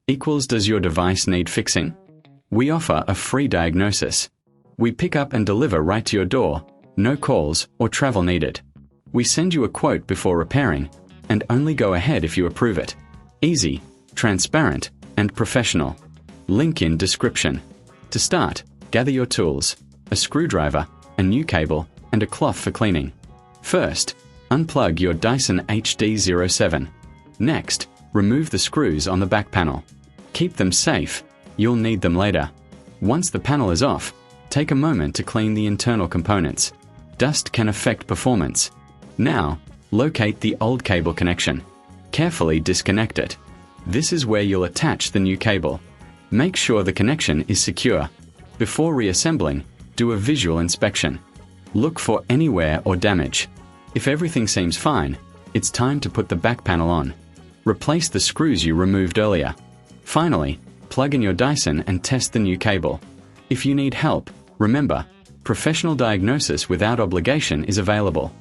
equals does your device need fixing? We offer a free diagnosis. We pick up and deliver right to your door, no calls or travel needed. We send you a quote before repairing, and only go ahead if you approve it. Easy, transparent, and professional. Link in description. To start, gather your tools, a screwdriver, a new cable, and a cloth for cleaning. First, unplug your Dyson HD07. Next, remove the screws on the back panel. Keep them safe, you'll need them later. Once the panel is off, take a moment to clean the internal components. Dust can affect performance. Now, locate the old cable connection. Carefully disconnect it. This is where you'll attach the new cable. Make sure the connection is secure. Before reassembling, do a visual inspection. Look for any wear or damage. If everything seems fine, it's time to put the back panel on. Replace the screws you removed earlier. Finally, plug in your Dyson and test the new cable. If you need help, remember, professional diagnosis without obligation is available.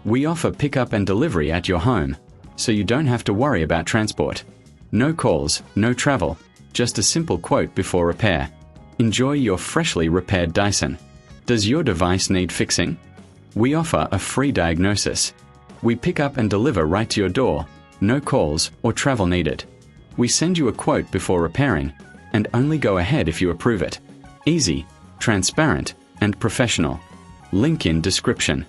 We offer pickup and delivery at your home, so you don't have to worry about transport. No calls, no travel, just a simple quote before repair. Enjoy your freshly repaired Dyson. Does your device need fixing? We offer a free diagnosis. We pick up and deliver right to your door, no calls or travel needed. We send you a quote before repairing, and only go ahead if you approve it. Easy, transparent, and professional. Link in description.